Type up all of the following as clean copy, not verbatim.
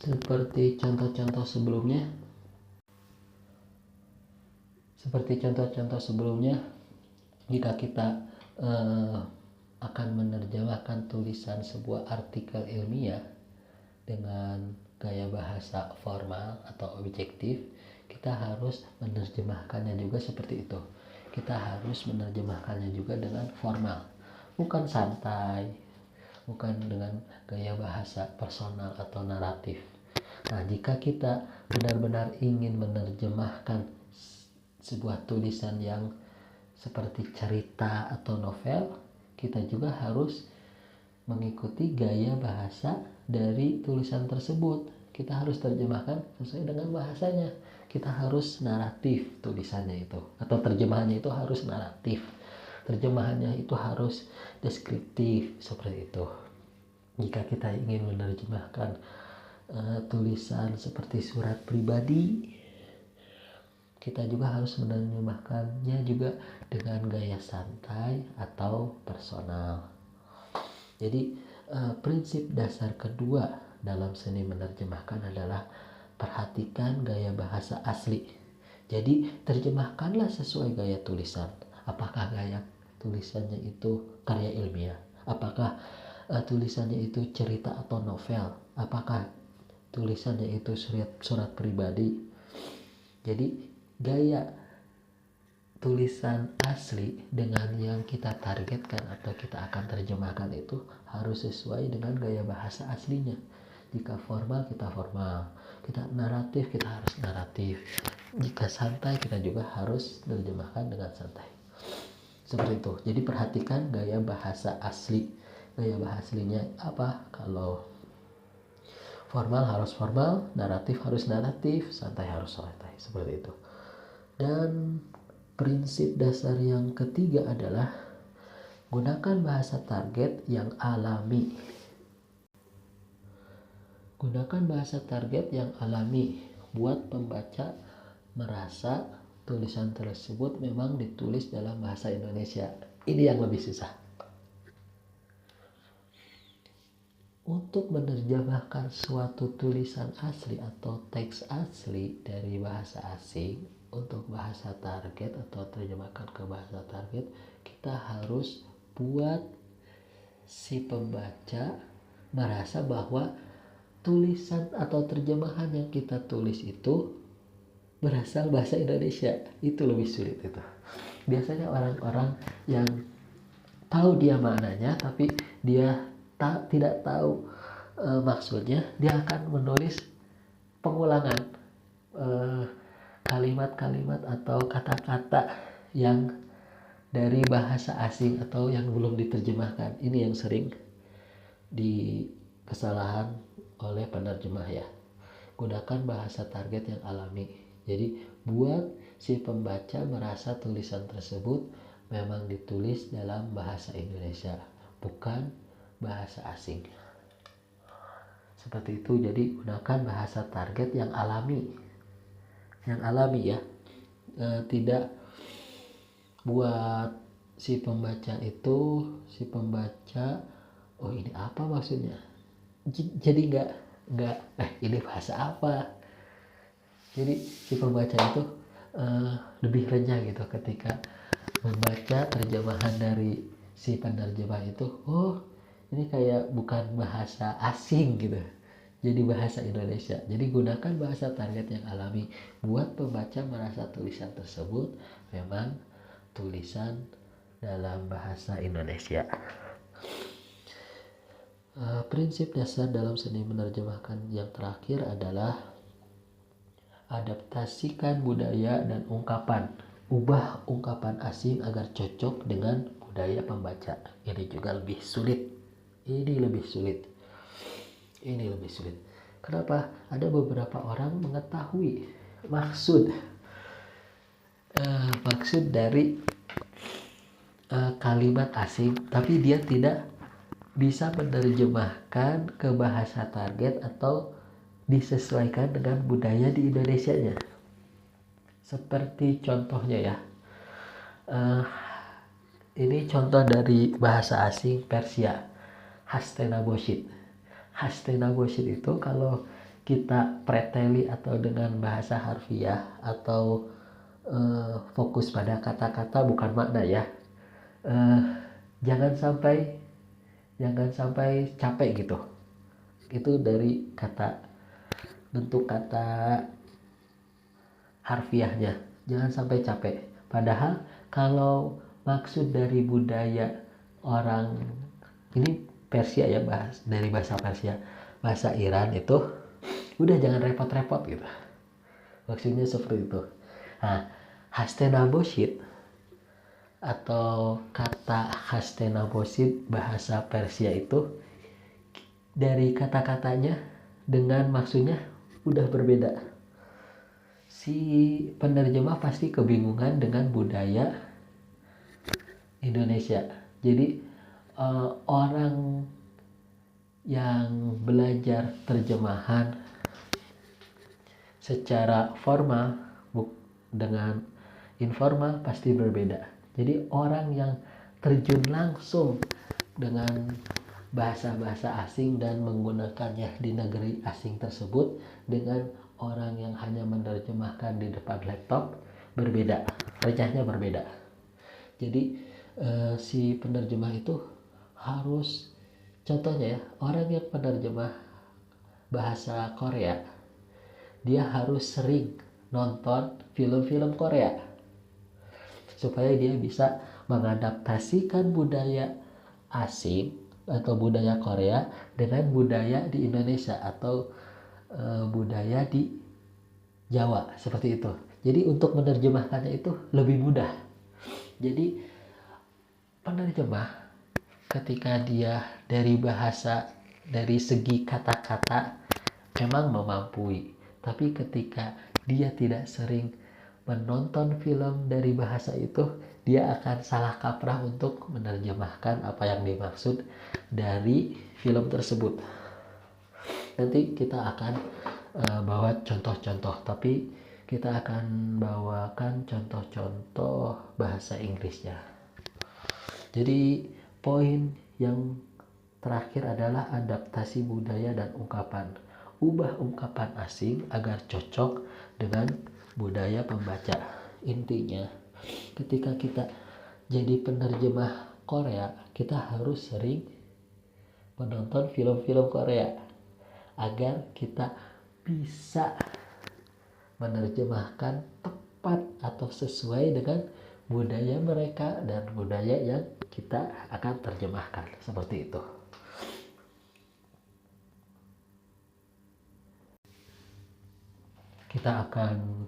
Seperti contoh-contoh sebelumnya, jika kita akan menerjemahkan tulisan sebuah artikel ilmiah dengan gaya bahasa formal atau objektif, kita harus menerjemahkannya juga seperti itu. Kita harus menerjemahkannya juga dengan formal, bukan santai, bukan dengan gaya bahasa personal atau naratif. Nah, jika kita benar-benar ingin menerjemahkan sebuah tulisan yang seperti cerita atau novel, kita juga harus mengikuti gaya bahasa dari tulisan tersebut. Kita harus terjemahkan sesuai dengan bahasanya. Kita harus naratif tulisannya itu, atau terjemahannya itu harus naratif. Terjemahannya itu harus deskriptif, seperti itu. Jika kita ingin menerjemahkan tulisan seperti surat pribadi, kita juga harus menerjemahkannya juga dengan gaya santai atau personal. Jadi prinsip dasar kedua dalam seni menerjemahkan adalah perhatikan gaya bahasa asli. Jadi terjemahkanlah sesuai gaya tulisan. Apakah gaya tulisannya itu karya ilmiah? Apakah tulisannya itu cerita atau novel? Apakah tulisannya itu surat pribadi? Jadi gaya tulisan asli dengan yang kita targetkan atau kita akan terjemahkan itu harus sesuai dengan gaya bahasa aslinya. Jika formal, kita formal. Kita naratif, kita harus naratif. Jika santai, kita juga harus menerjemahkan dengan santai. Seperti itu. Jadi perhatikan gaya bahasa asli. Gaya bahasa aslinya apa? Kalau formal harus formal, naratif harus naratif, santai harus santai. Seperti itu. Dan prinsip dasar yang ketiga adalah gunakan bahasa target yang alami. Gunakan bahasa target yang alami. Buat pembaca merasa tulisan tersebut memang ditulis dalam bahasa Indonesia. Ini yang lebih susah. Untuk menerjemahkan suatu tulisan asli atau teks asli dari bahasa asing untuk bahasa target atau terjemahkan ke bahasa target, kita harus buat si pembaca merasa bahwa tulisan atau terjemahan yang kita tulis itu berasal bahasa Indonesia. Itu lebih sulit itu. Biasanya orang-orang yang tahu dia maknanya tapi dia tidak tahu maksudnya, dia akan menulis pengulangan kalimat-kalimat atau kata-kata yang dari bahasa asing atau yang belum diterjemahkan. Ini yang sering kesalahan oleh penerjemah ya. Gunakan bahasa target yang alami. Jadi buat si pembaca merasa tulisan tersebut memang ditulis dalam bahasa Indonesia, bukan bahasa asing. Seperti itu. Jadi gunakan bahasa target yang alami. Yang alami ya. Tidak buat si pembaca oh ini apa maksudnya, jadi nggak ini bahasa apa. Jadi si pembaca itu lebih renyah gitu ketika membaca terjemahan dari si penerjemah itu. Oh, ini kayak bukan bahasa asing gitu, jadi bahasa Indonesia. Jadi gunakan bahasa target yang alami buat pembaca merasa tulisan tersebut memang tulisan dalam bahasa Indonesia. Prinsip dasar dalam seni menerjemahkan yang terakhir adalah adaptasikan budaya dan ungkapan. Ubah ungkapan asing agar cocok dengan budaya pembaca. Ini juga lebih sulit. Ini lebih sulit. Kenapa? Ada beberapa orang mengetahui maksud dari kalimat asing, tapi dia tidak bisa menerjemahkan ke bahasa target atau disesuaikan dengan budaya di Indonesianya. Seperti contohnya ya, ini contoh dari bahasa asing Persia, Hastinabosид. Hastinabosид itu kalau kita preteli atau dengan bahasa harfiah atau fokus pada kata-kata bukan makna ya. Jangan sampai capek gitu. Itu dari bentuk kata harfiahnya. Jangan sampai capek. Padahal kalau maksud dari budaya orang ini Persia ya, dari bahasa Persia, bahasa Iran itu udah jangan repot-repot gitu. Maksudnya seperti itu. Nah, Hastenaboshit atau kata Hastenaboshit bahasa Persia itu dari kata-katanya dengan maksudnya udah berbeda. Si penerjemah pasti kebingungan dengan budaya Indonesia. Jadi orang yang belajar terjemahan secara formal dengan informal pasti berbeda. Jadi orang yang terjun langsung dengan bahasa-bahasa asing dan menggunakannya di negeri asing tersebut dengan orang yang hanya menerjemahkan di depan laptop berbeda, wajahnya berbeda. Jadi si penerjemah itu harus, contohnya ya, orang yang penerjemah bahasa Korea, dia harus sering nonton film-film Korea supaya dia bisa mengadaptasikan budaya asing atau budaya Korea dengan budaya di Indonesia atau budaya di Jawa, seperti itu. Jadi untuk menerjemahkannya itu lebih mudah. Jadi penerjemah ketika dia dari bahasa, dari segi kata-kata memang memampui, tapi ketika dia tidak sering menonton film dari bahasa itu, dia akan salah kaprah untuk menerjemahkan apa yang dimaksud dari film tersebut. Nanti kita akan bawa contoh-contoh, tapi kita akan bawakan contoh-contoh bahasa Inggrisnya. Jadi poin yang terakhir adalah adaptasi budaya dan ungkapan. Ubah ungkapan asing agar cocok dengan budaya pembaca. Intinya, ketika kita jadi penerjemah Korea, kita harus sering menonton film-film Korea agar kita bisa menerjemahkan tepat atau sesuai dengan budaya mereka dan budaya yang kita akan terjemahkan, seperti itu. Kita akan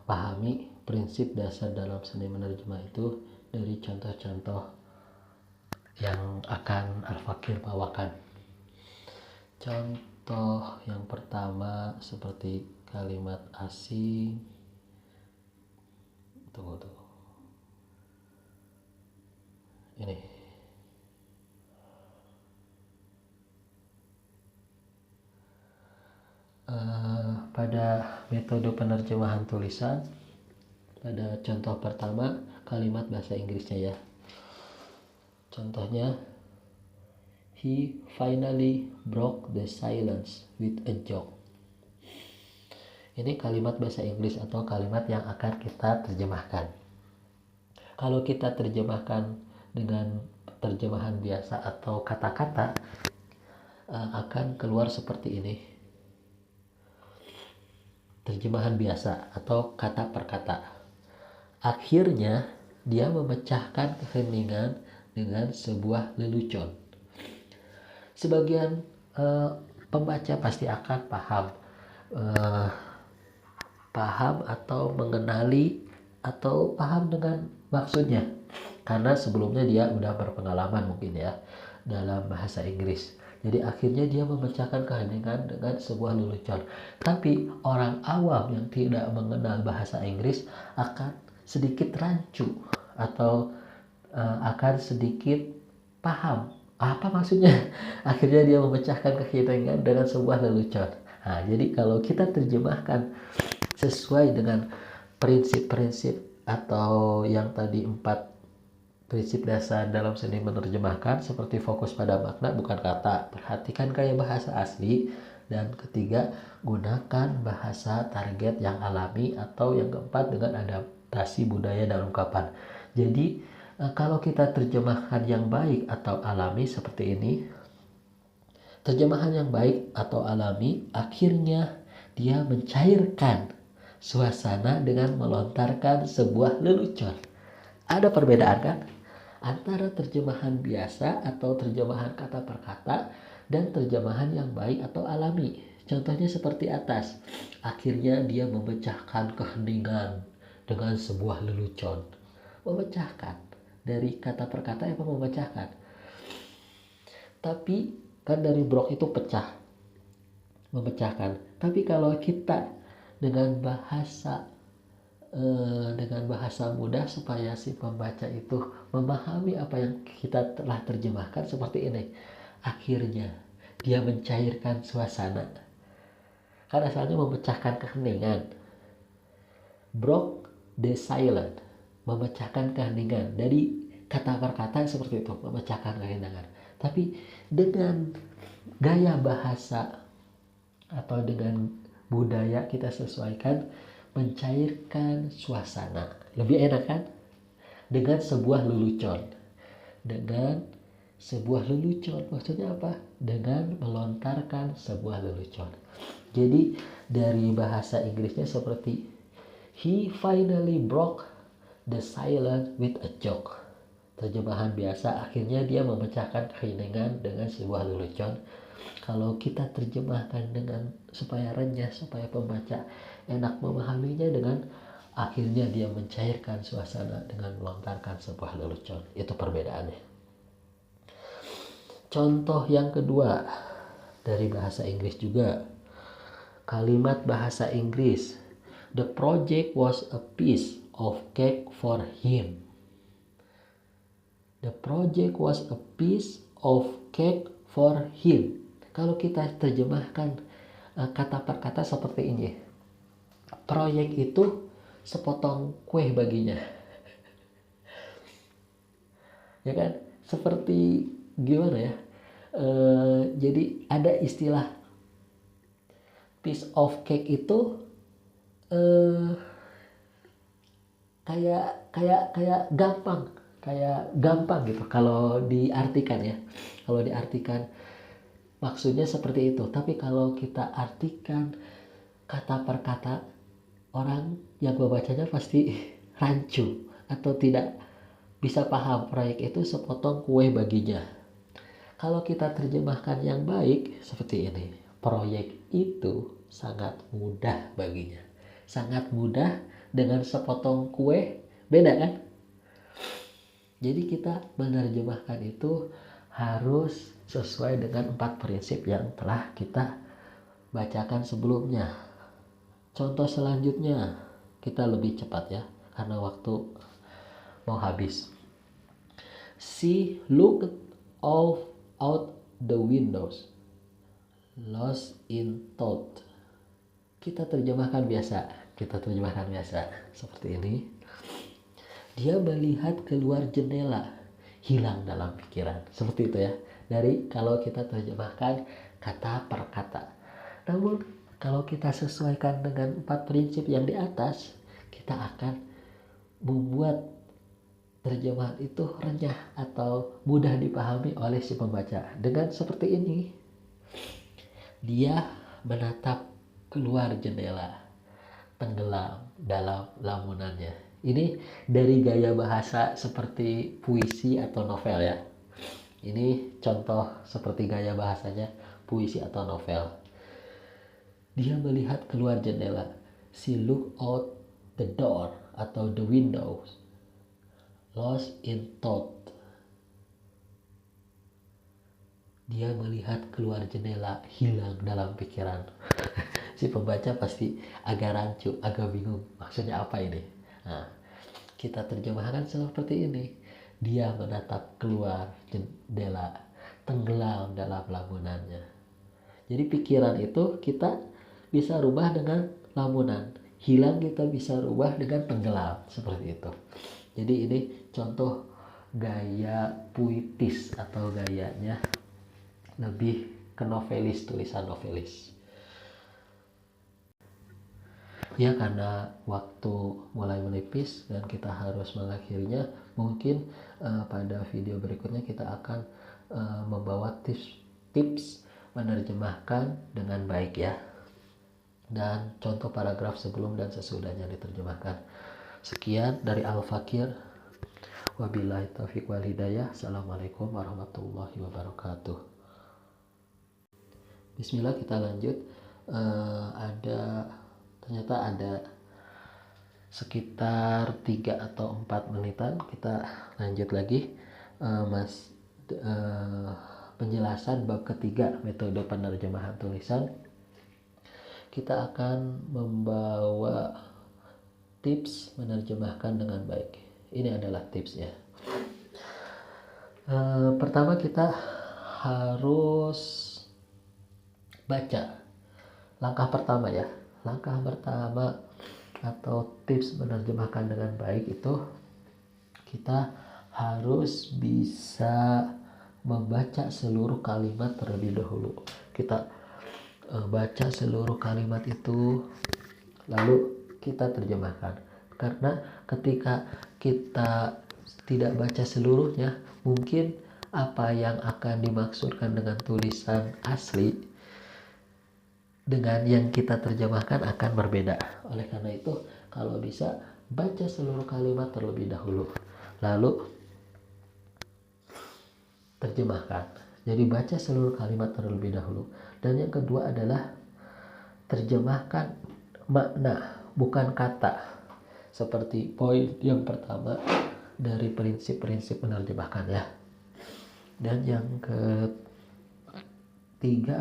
pahami prinsip dasar dalam seni menerjemah itu dari contoh-contoh yang akan Al-Fakir bawakan. Contoh yang pertama seperti kalimat asing. Tunggu. Ini. Pada metode penerjemahan tulisan, pada contoh pertama kalimat bahasa Inggrisnya ya. Contohnya, he finally broke the silence with a joke. Ini kalimat bahasa Inggris atau kalimat yang akan kita terjemahkan. Kalau kita terjemahkan dengan terjemahan biasa atau kata-kata, akan keluar seperti ini. Terjemahan biasa atau kata per kata. Akhirnya dia memecahkan keheningan dengan sebuah lelucon. Sebagian pembaca pasti akan paham atau mengenali atau paham dengan maksudnya, karena sebelumnya dia udah berpengalaman mungkin ya dalam bahasa Inggris. Jadi akhirnya dia memecahkan keheningan dengan sebuah lelucon. Tapi orang awam yang tidak mengenal bahasa Inggris akan sedikit rancu atau akan sedikit paham apa maksudnya. Akhirnya dia memecahkan keheningan dengan sebuah lelucon. Nah, jadi kalau kita terjemahkan sesuai dengan prinsip-prinsip atau yang tadi 4 prinsip dasar dalam seni menerjemahkan, seperti fokus pada makna bukan kata, perhatikan gaya bahasa asli, Dan ketiga, gunakan bahasa target yang alami, atau yang keempat dengan adaptasi budaya dan ungkapan. Jadi kalau kita terjemahkan yang baik atau alami seperti ini, terjemahan yang baik atau alami akhirnya dia mencairkan suasana dengan melontarkan sebuah lelucon. Ada perbedaan kan antara terjemahan biasa atau terjemahan kata per kata dan terjemahan yang baik atau alami. Contohnya seperti atas. Akhirnya dia memecahkan keheningan dengan sebuah lelucon. Memecahkan. Dari kata per kata apa memecahkan. Tapi kan dari brok itu pecah. Memecahkan. Tapi kalau kita dengan bahasa mudah supaya si pembaca itu memahami apa yang kita telah terjemahkan seperti ini. Akhirnya dia mencairkan suasana. Kan asalnya memecahkan keheningan. Broke the silence, memecahkan keheningan. Dari kata per kata seperti itu, memecahkan keheningan. Tapi dengan gaya bahasa atau dengan budaya kita sesuaikan, mencairkan suasana. Lebih enak kan? Dengan sebuah lelucon. Dengan sebuah lelucon. Maksudnya apa? Dengan melontarkan sebuah lelucon. Jadi dari bahasa Inggrisnya seperti he finally broke the silence with a joke. Terjemahan biasa, akhirnya dia memecahkan keheningan dengan sebuah lelucon. Kalau kita terjemahkan dengan supaya renyah, supaya pembaca enak memahaminya, dengan akhirnya dia mencairkan suasana dengan melontarkan sebuah lelucon. Itu perbedaannya. Contoh yang kedua dari bahasa Inggris juga. Kalimat bahasa Inggris. The project was a piece of cake for him. The project was a piece of cake for him. Kalau kita terjemahkan kata per kata seperti ini. Proyek itu sepotong kue baginya. Ya kan? Seperti gimana ya? Jadi ada istilah piece of cake itu kayak gampang gitu kalau diartikan ya. Kalau diartikan maksudnya seperti itu. Tapi kalau kita artikan kata per kata, orang yang membacanya pasti rancu atau tidak bisa paham. Proyek itu sepotong kue baginya. Kalau kita terjemahkan yang baik seperti ini, proyek itu sangat mudah baginya. Sangat mudah dengan sepotong kue, beda kan? Jadi kita menerjemahkan itu harus sesuai dengan 4 prinsip yang telah kita bacakan sebelumnya. Contoh selanjutnya, kita lebih cepat ya, karena waktu mau habis. She looked out the windows, lost in thought. Kita terjemahkan biasa seperti ini. Dia melihat keluar jendela, hilang dalam pikiran. Seperti itu ya. Dari kalau kita terjemahkan kata per kata. Namun kalau kita sesuaikan dengan 4 prinsip yang di atas, kita akan membuat terjemahan itu renyah atau mudah dipahami oleh si pembaca. Dengan seperti ini, dia menatap keluar jendela, tenggelam dalam lamunannya. Ini dari gaya bahasa seperti puisi atau novel ya. Ini contoh seperti gaya bahasanya puisi atau novel. Dia melihat keluar jendela. She looked out the door atau the windows, lost in thought. Dia melihat keluar jendela, hilang dalam pikiran. Si pembaca pasti agak rancu, agak bingung. Maksudnya apa ini? Nah, kita terjemahkan seperti ini. Dia menatap keluar jendela, tenggelam dalam lamunannya. Jadi pikiran itu kita bisa rubah dengan lamunan. Hilang kita bisa rubah dengan tenggelam. Seperti itu. Jadi ini contoh gaya puitis atau gayanya lebih ke novelis, tulisan novelis. Ya, karena waktu mulai menipis dan kita harus mengakhirinya, mungkin pada video berikutnya kita akan membawa tips menerjemahkan dengan baik ya, dan contoh paragraf sebelum dan sesudahnya diterjemahkan. Sekian dari Al-Fakir. Wabillahi taufiq wal hidayah. Assalamualaikum warahmatullahi wabarakatuh. Bismillah, kita lanjut. Ternyata ada sekitar 3 atau 4 menitan. Kita lanjut lagi. Penjelasan bab ketiga, metode penerjemahan tulisan. Kita akan membawa tips menerjemahkan dengan baik. Ini adalah tipsnya. Pertama, kita harus baca. Langkah pertama atau tips menerjemahkan dengan baik itu kita harus bisa membaca seluruh kalimat terlebih dahulu. Kita baca seluruh kalimat itu lalu kita terjemahkan. Karena ketika kita tidak baca seluruhnya, mungkin apa yang akan dimaksudkan dengan tulisan asli dengan yang kita terjemahkan akan berbeda. Oleh karena itu, kalau bisa baca seluruh kalimat terlebih dahulu, lalu terjemahkan. Jadi baca seluruh kalimat terlebih dahulu. Dan yang kedua adalah terjemahkan makna, bukan kata. Seperti poin yang pertama dari prinsip-prinsip menerjemahkan ya. Dan yang ketiga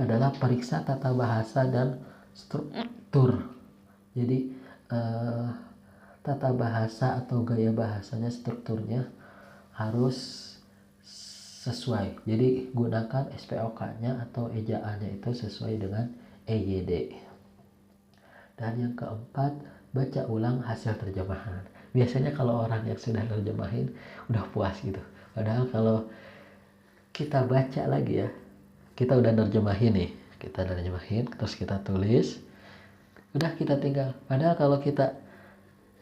adalah periksa tata bahasa dan struktur. Jadi tata bahasa atau gaya bahasanya, strukturnya harus sesuai. Jadi gunakan SPOK-nya atau ejaannya itu sesuai dengan EYD. Dan yang keempat, baca ulang hasil terjemahan. Biasanya kalau orang yang sudah terjemahin udah puas gitu. Padahal kalau kita baca lagi ya, kita udah nerjemahin nih, terus kita tulis, udah kita tinggal. Padahal kalau kita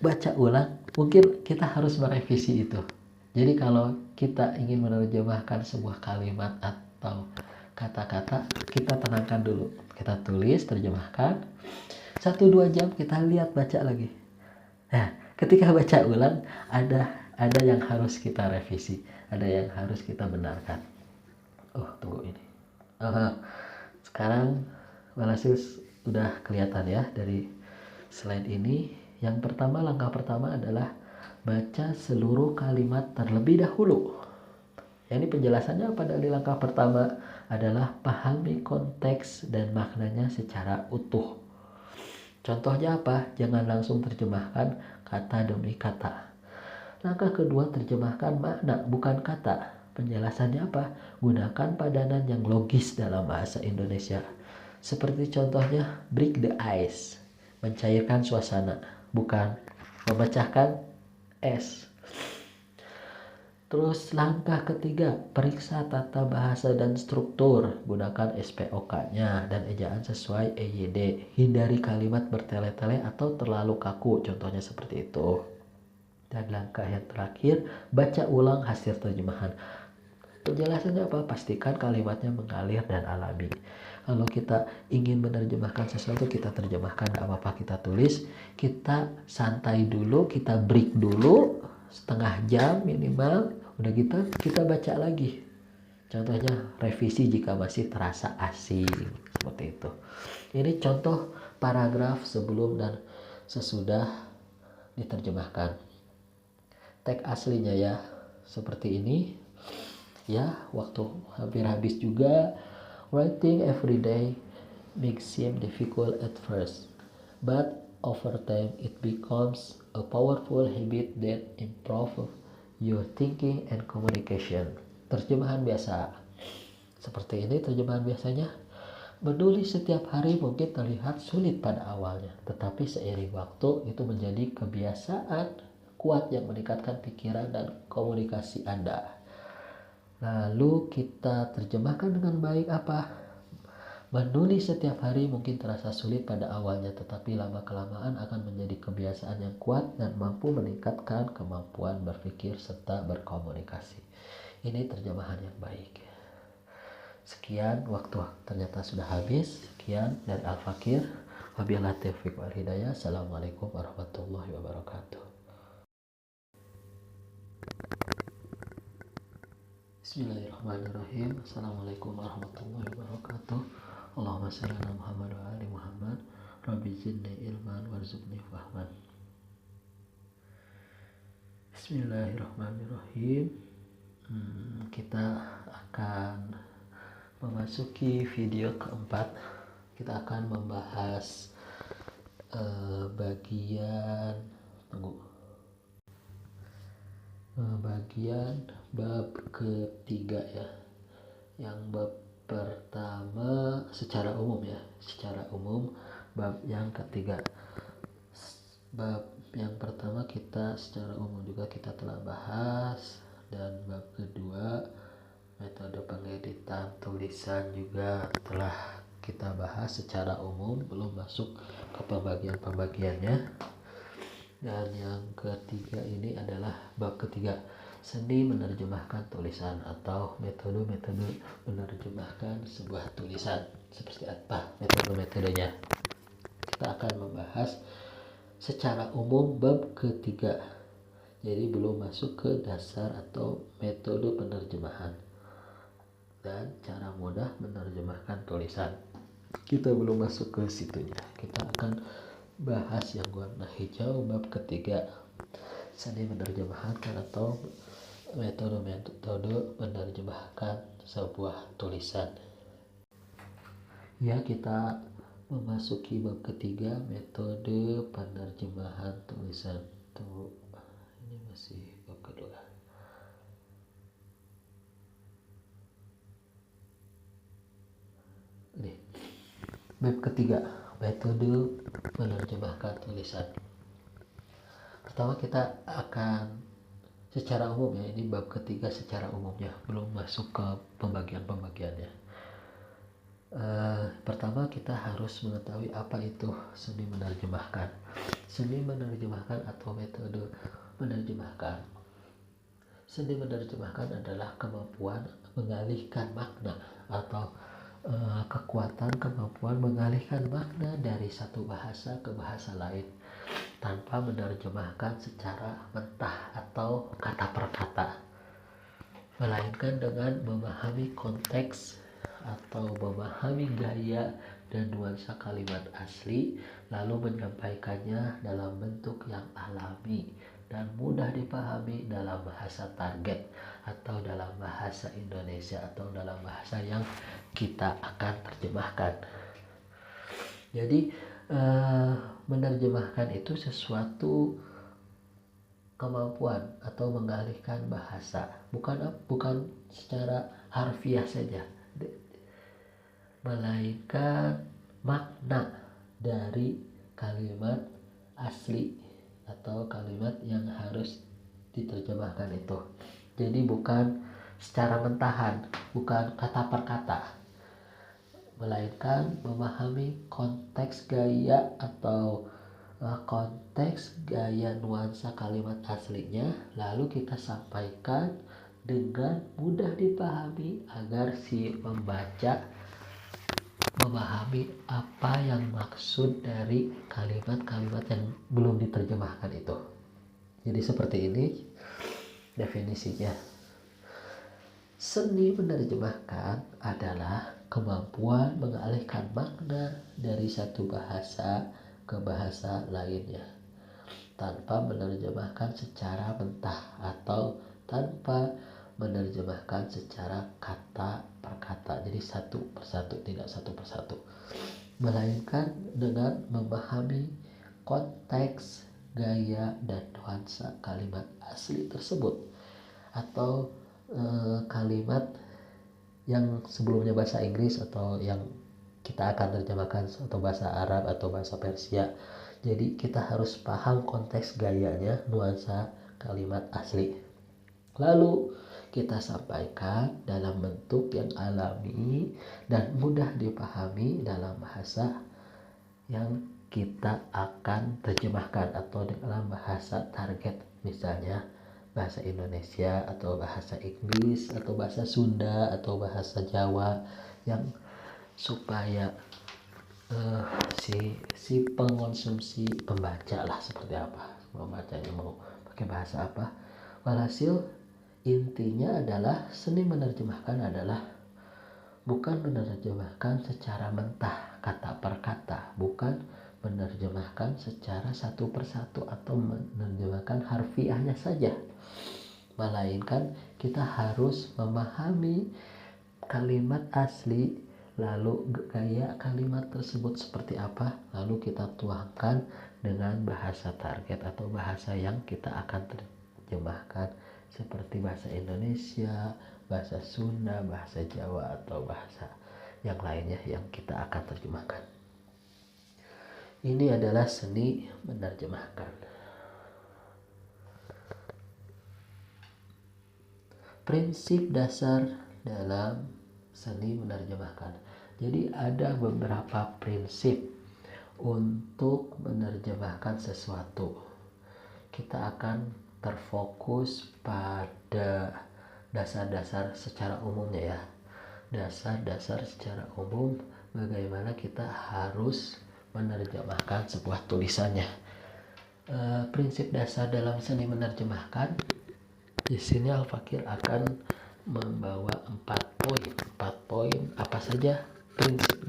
baca ulang, mungkin kita harus merevisi itu. Jadi kalau kita ingin menerjemahkan sebuah kalimat atau kata-kata, kita tenangkan dulu. Kita tulis, terjemahkan. 1-2 jam kita lihat, baca lagi. Nah, ketika baca ulang, ada yang harus kita revisi, ada yang harus kita benarkan. Tunggu ini. Sekarang Walasius udah kelihatan ya dari slide ini. Yang pertama, langkah pertama adalah baca seluruh kalimat terlebih dahulu. Ini penjelasannya apa dari langkah pertama adalah pahami konteks dan maknanya secara utuh. Contohnya apa? Jangan langsung terjemahkan kata demi kata. Langkah kedua, terjemahkan makna, bukan kata. Penjelasannya apa? Gunakan padanan yang logis dalam bahasa Indonesia. Seperti contohnya break the ice, mencairkan suasana, bukan memecahkan es. Terus langkah ketiga, periksa tata bahasa dan struktur. Gunakan SPOK-nya dan ejaan sesuai EYD. Hindari kalimat bertele-tele atau terlalu kaku, contohnya seperti itu. Dan langkah yang terakhir, baca ulang hasil terjemahan. Penjelasannya apa? Pastikan kalimatnya mengalir dan alami. Kalau kita ingin menerjemahkan sesuatu, kita terjemahkan, gak apa-apa, kita tulis. Kita santai dulu, kita break dulu, setengah jam minimal. Udah gitu kita baca lagi. Contohnya revisi jika masih terasa asing, seperti itu. Ini contoh paragraf sebelum dan sesudah diterjemahkan. Teks aslinya ya seperti ini. Ya, waktu hampir habis juga. Writing every day may seem difficult at first, but over time it becomes a powerful habit that improves your thinking and communication. Terjemahan biasa. Seperti ini terjemahan biasanya. Menulis setiap hari mungkin terlihat sulit pada awalnya, tetapi seiring waktu itu menjadi kebiasaan kuat yang meningkatkan pikiran dan komunikasi Anda. Lalu kita terjemahkan dengan baik apa? Menulis setiap hari mungkin terasa sulit pada awalnya, tetapi lama-kelamaan akan menjadi kebiasaan yang kuat dan mampu meningkatkan kemampuan berpikir serta berkomunikasi. Ini terjemahan yang baik. Sekian, waktu ternyata sudah habis. Sekian dari Al-Fakir. Wabillahi taufiq wal hidayah. Assalamualaikum warahmatullahi wabarakatuh. Bismillahirrahmanirrahim. Assalamualaikum warahmatullahi wabarakatuh. Allahumma shalli ala Muhammad wa ali Muhammad. Rabbi zidni ilman warzuqni fahman. Bismillahirrahmanirrahim. Kita akan memasuki video keempat. Kita akan membahas bagian bab ketiga ya. Yang bab pertama secara umum ya, bab yang ketiga. Bab yang pertama kita secara umum juga kita telah bahas, dan bab kedua metode pengeditan tulisan juga telah kita bahas secara umum, belum masuk ke pembagian-pembagiannya. Dan yang ketiga ini adalah bab ketiga, seni menerjemahkan tulisan atau metode-metode menerjemahkan sebuah tulisan. Seperti apa metode-metodenya? Kita akan membahas secara umum bab ketiga. Jadi belum masuk ke dasar atau metode penerjemahan dan cara mudah menerjemahkan tulisan. Kita belum masuk ke situnya. Kita akan bahas yang warna hijau, bab ketiga, seni menerjemahkan atau metode menerjemahkan sebuah tulisan. Ya, kita memasuki bab ketiga, metode penerjemahan tulisan. Tuh, ini masih bab kedua. Ini bab ketiga, metode menerjemahkan tulisan. Pertama kita akan secara umum ya, ini bab ketiga secara umumnya, belum masuk ke pembagian-pembagiannya. Pertama kita harus mengetahui apa itu seni menerjemahkan. Seni menerjemahkan atau metode menerjemahkan. Seni menerjemahkan adalah kemampuan mengalihkan makna atau kekuatan kemampuan mengalihkan makna dari satu bahasa ke bahasa lain tanpa menerjemahkan secara mentah atau kata per kata, melainkan dengan memahami konteks atau memahami gaya dan nuansa kalimat asli, lalu menyampaikannya dalam bentuk yang alami dan mudah dipahami dalam bahasa target atau dalam bahasa Indonesia atau dalam bahasa yang kita akan terjemahkan. Jadi menerjemahkan itu sesuatu kemampuan atau mengalihkan bahasa, bukan secara harfiah saja, melainkan makna dari kalimat asli atau kalimat yang harus diterjemahkan itu. Jadi bukan secara mentahan, bukan kata per kata, melainkan memahami konteks gaya atau konteks gaya nuansa kalimat aslinya, lalu kita sampaikan dengan mudah dipahami agar si pembaca memahami apa yang maksud dari kalimat-kalimat yang belum diterjemahkan itu. Jadi seperti ini definisinya. Seni menerjemahkan adalah kemampuan mengalihkan makna dari satu bahasa ke bahasa lainnya tanpa menerjemahkan secara mentah atau tanpa menerjemahkan secara kata per kata, jadi satu persatu, tidak satu persatu, melainkan dengan memahami konteks, gaya, dan nuansa kalimat asli tersebut atau kalimat yang sebelumnya bahasa Inggris atau yang kita akan terjemahkan atau bahasa Arab atau bahasa Persia. Jadi kita harus paham konteks gayanya, nuansa kalimat asli. Lalu kita sampaikan dalam bentuk yang alami dan mudah dipahami dalam bahasa yang kita akan terjemahkan atau dalam bahasa target, misalnya bahasa Indonesia atau bahasa Inggris atau bahasa Sunda atau bahasa Jawa, yang supaya si pengonsumsi pembaca lah seperti apa, pembacanya mau pakai bahasa apa. Walhasil intinya adalah seni menerjemahkan adalah bukan menerjemahkan secara mentah kata per kata, bukan menerjemahkan secara satu persatu atau menerjemahkan harfiahnya saja, melainkan kita harus memahami kalimat asli, lalu gaya kalimat tersebut seperti apa, lalu kita tuangkan dengan bahasa target atau bahasa yang kita akan terjemahkan, seperti bahasa Indonesia, bahasa Sunda, bahasa Jawa, atau bahasa yang lainnya yang kita akan terjemahkan. Ini adalah seni menerjemahkan. Prinsip dasar dalam seni menerjemahkan. Jadi ada beberapa prinsip untuk menerjemahkan sesuatu. Kita akan terfokus pada dasar-dasar secara umumnya ya. Dasar-dasar secara umum bagaimana kita harus menerjemahkan sebuah tulisannya. Prinsip dasar dalam seni menerjemahkan, di sini Al-Fakir akan membawa 4 poin apa saja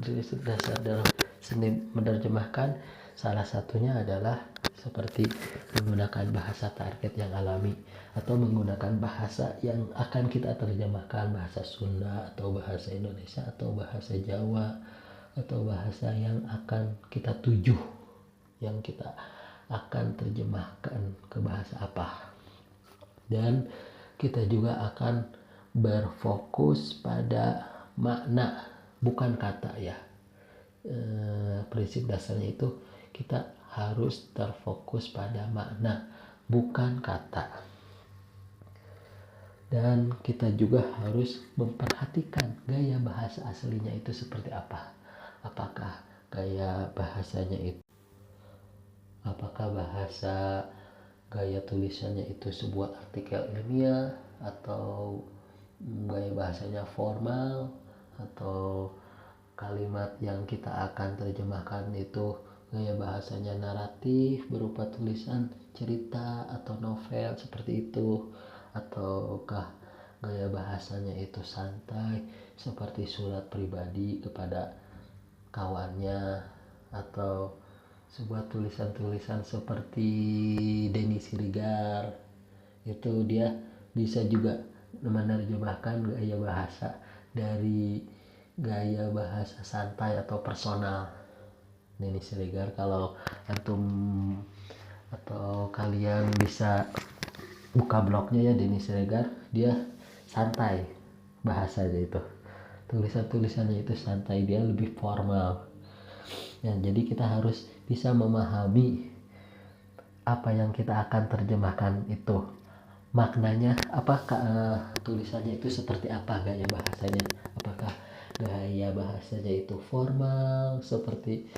prinsip dasar dalam seni menerjemahkan. Salah satunya adalah seperti menggunakan bahasa target yang alami atau menggunakan bahasa yang akan kita terjemahkan, bahasa Sunda atau bahasa Indonesia atau bahasa Jawa atau bahasa yang akan kita tuju, yang kita akan terjemahkan ke bahasa apa. Dan kita juga akan berfokus pada makna, bukan kata ya. Prinsip dasarnya itu kita harus terfokus pada makna, bukan kata. Dan kita juga harus memperhatikan gaya bahasa aslinya itu seperti apa. Apakah gaya bahasanya itu, apakah gaya tulisannya itu sebuah artikel ilmiah, atau gaya bahasanya formal, atau kalimat yang kita akan terjemahkan itu gaya bahasanya naratif berupa tulisan cerita atau novel seperti itu, ataukah gaya bahasanya itu santai seperti surat pribadi kepada kawannya, atau sebuah tulisan-tulisan seperti Denny Sirigar. Itu dia bisa juga menerjemahkan gaya bahasa dari gaya bahasa santai atau personal. Denny Sirigar, kalau antum atau kalian bisa buka blognya ya, Denny Sirigar, dia santai bahasanya itu, tulisan-tulisannya itu santai, dia lebih formal ya. Jadi kita harus bisa memahami apa yang kita akan terjemahkan itu, maknanya apa, tulisannya itu seperti apa, gaya bahasanya, apakah gaya bahasanya itu formal seperti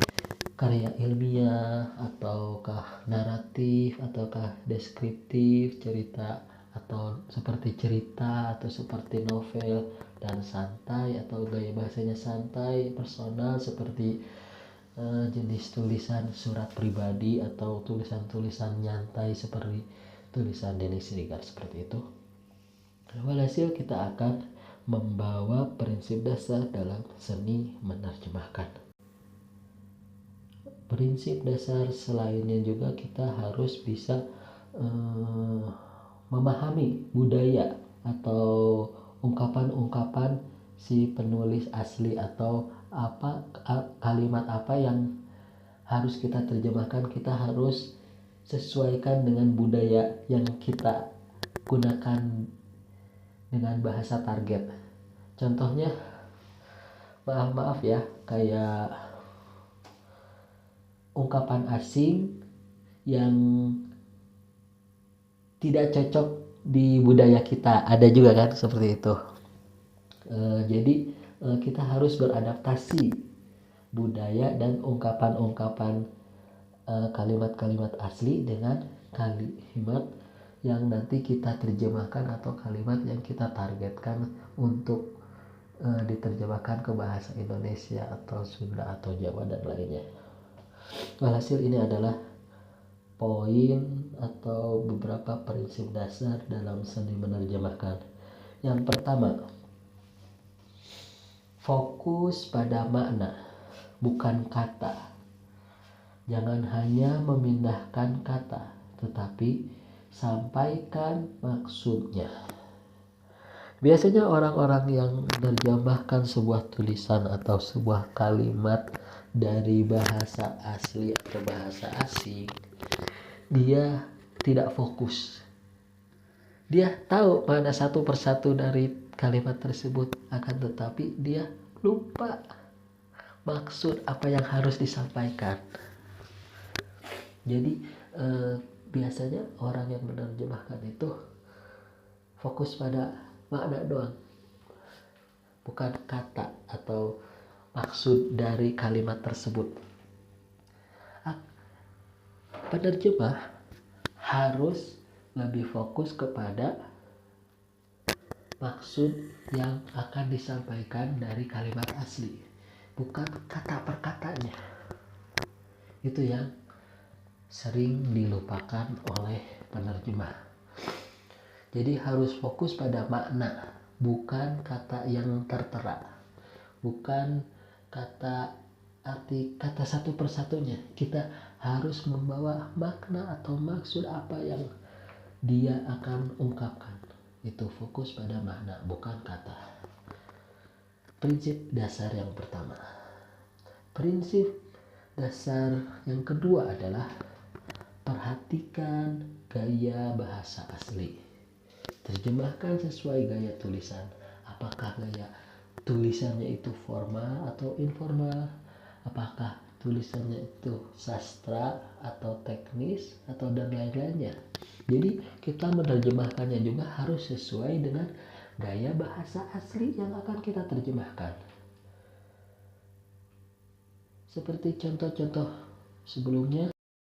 karya ilmiah, ataukah naratif, ataukah deskriptif cerita, atau seperti cerita, atau seperti novel, dan santai atau gaya bahasanya santai personal seperti jenis tulisan surat pribadi atau tulisan-tulisan nyantai seperti tulisan Denny Sirigar seperti itu. Walhasil kita akan membawa prinsip dasar dalam seni menerjemahkan. Prinsip dasar selainnya juga kita harus bisa memahami budaya atau ungkapan-ungkapan si penulis asli, atau apa kalimat apa yang harus kita terjemahkan. Kita harus sesuaikan dengan budaya yang kita gunakan dengan bahasa target. Contohnya, maaf ya, kayak ungkapan asing yang tidak cocok di budaya kita ada juga kan seperti itu. Jadi kita harus beradaptasi budaya dan ungkapan-ungkapan kalimat-kalimat asli dengan kalimat yang nanti kita terjemahkan atau kalimat yang kita targetkan untuk diterjemahkan ke bahasa Indonesia atau Sunda atau Jawa dan lainnya. Walhasil ini adalah poin atau beberapa prinsip dasar dalam seni menerjemahkan. Yang pertama, fokus pada makna, bukan kata. Jangan hanya memindahkan kata, tetapi sampaikan maksudnya. Biasanya orang-orang yang menerjemahkan sebuah tulisan atau sebuah kalimat dari bahasa asli atau bahasa asing, dia tidak fokus. Dia tahu mana satu persatu dari kalimat tersebut, akan tetapi dia lupa maksud apa yang harus disampaikan. Jadi biasanya orang yang menerjemahkan itu fokus pada makna doang, bukan kata atau maksud dari kalimat tersebut. Penerjemah harus lebih fokus kepada maksud yang akan disampaikan dari kalimat asli, bukan kata per katanya. Itu yang sering dilupakan oleh penerjemah. Jadi harus fokus pada makna, bukan kata yang tertera, bukan kata arti kata satu persatunya. Kita harus membawa makna atau maksud apa yang dia akan ungkapkan. Itu fokus pada makna, bukan kata. Prinsip dasar yang pertama. Prinsip dasar yang kedua adalah perhatikan gaya bahasa asli. Terjemahkan sesuai gaya tulisan. Apakah gaya tulisannya itu formal atau informal? Apakah tulisannya itu sastra atau teknis atau dan lain-lainnya? Jadi kita menerjemahkannya juga harus sesuai dengan gaya bahasa asli yang akan kita terjemahkan. Seperti contoh-contoh sebelumnya,